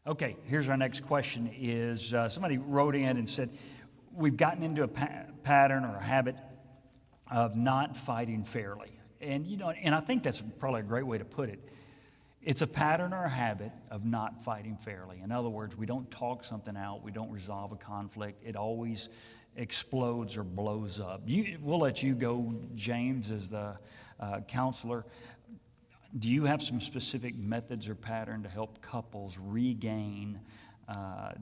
Okay, here's our next question is somebody wrote in and said, we've gotten into a pattern or a habit of not fighting fairly. And, and I think that's probably a great way to put it. It's a pattern or a habit of not fighting fairly. In other words, we don't talk something out. We don't resolve a conflict. It always explodes or blows up. We'll let you go, James, as the counselor. Do you have some specific methods or pattern to help couples regain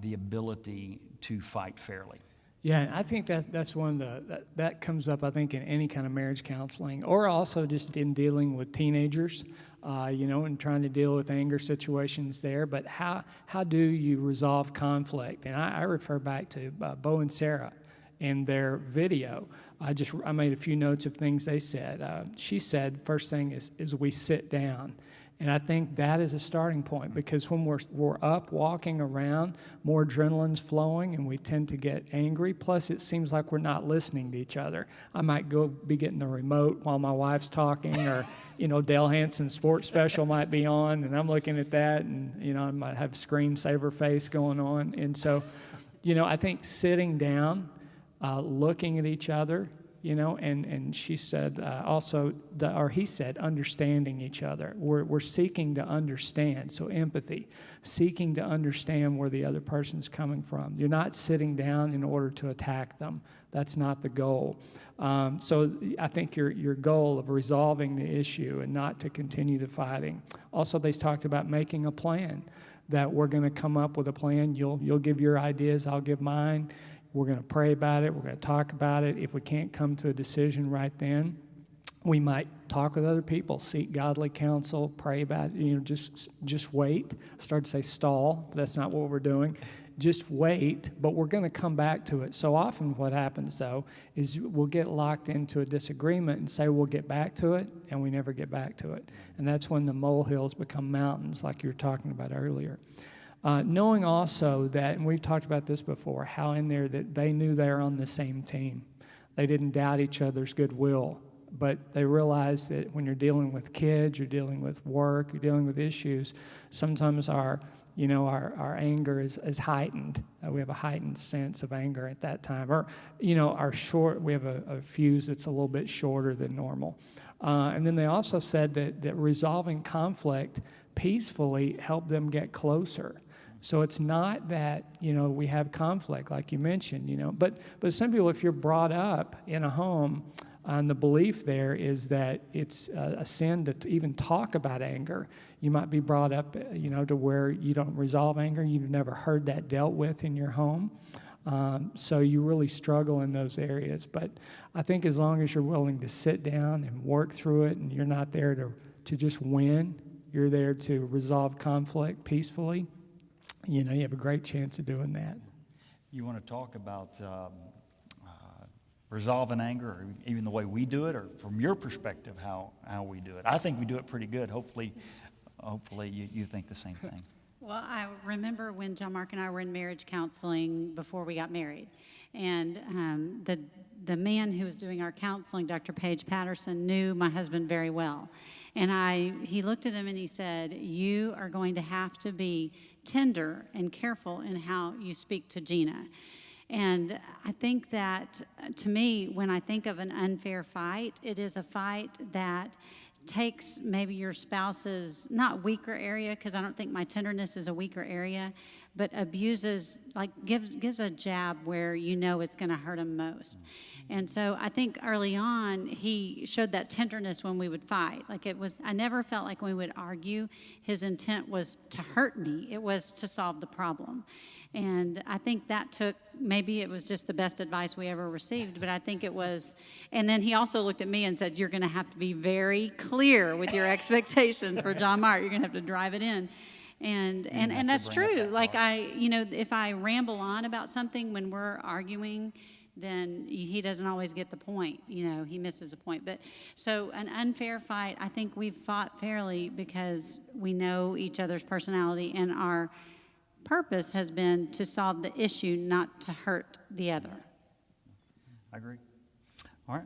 the ability to fight fairly? Yeah, I think that's one of that comes up, I think, in any kind of marriage counseling, or also just in dealing with teenagers, and trying to deal with anger situations there. But how do you resolve conflict? And I refer back to Bo and Sarah in their video. I made a few notes of things they said. She said, first thing is we sit down. And I think that is a starting point, because when we're up walking around, more adrenaline's flowing and we tend to get angry. Plus, it seems like we're not listening to each other. I might be getting the remote while my wife's talking, or, Dale Hanson's sports special might be on, and I'm looking at that, and, I might have screensaver face going on. And so, I think sitting down, looking at each other, and she said he said, understanding each other. We're seeking to understand, so empathy, seeking to understand where the other person's coming from. You're not sitting down in order to attack them. That's not the goal. So I think your goal of resolving the issue and not to continue the fighting. Also, they talked about making a plan, that we're going to come up with a plan. You'll give your ideas, I'll give mine. We're going to pray about it. We're going to talk about it. If we can't come to a decision right then, we might talk with other people, seek godly counsel, pray about it. Just wait. Start to say stall, but that's not what we're doing. Just wait, but we're going to come back to it. So often what happens, though, is we'll get locked into a disagreement and say we'll get back to it, and we never get back to it. And that's when the molehills become mountains, like you were talking about earlier. Knowing also that, and we've talked about this before, how in there that they knew they were on the same team. They didn't doubt each other's goodwill, but they realized that when you're dealing with kids, you're dealing with work, you're dealing with issues, sometimes our anger is heightened. We have a heightened sense of anger at that time. Or, we have a fuse that's a little bit shorter than normal. And then they also said that resolving conflict peacefully helped them get closer. So it's not that, we have conflict, like you mentioned, but some people, if you're brought up in a home, and the belief there is that it's a sin to even talk about anger. You might be brought up, to where you don't resolve anger. You've never heard that dealt with in your home. So you really struggle in those areas. But I think as long as you're willing to sit down and work through it, and you're not there to just win, you're there to resolve conflict peacefully, you have a great chance of doing that. You want to talk about resolving anger, or even the way we do it, or from your perspective, how we do it? I think we do it pretty good. Hopefully you think the same thing. Well, I remember when John Mark and I were in marriage counseling before we got married, and the man who was doing our counseling, Dr. Paige Patterson, knew my husband very well. And he looked at him and he said, you are going to have to be tender and careful in how you speak to Jeana. And I think that, to me, when I think of an unfair fight, it is a fight that takes maybe your spouse's, not weaker area, because I don't think my tenderness is a weaker area, but abuses, gives a jab where it's going to hurt him most. And so I think early on, he showed that tenderness when we would fight. I never felt like when we would argue, his intent was to hurt me. It was to solve the problem. And I think maybe it was just the best advice we ever received, but I think it was. And then he also looked at me and said, you're going to have to be very clear with your expectations for John Mark. You're going to have to drive it in. And that's true. If I ramble on about something when we're arguing, then he doesn't always get the point. He misses the point. But so an unfair fight, I think we've fought fairly because we know each other's personality, and our purpose has been to solve the issue, not to hurt the other. I agree. All right.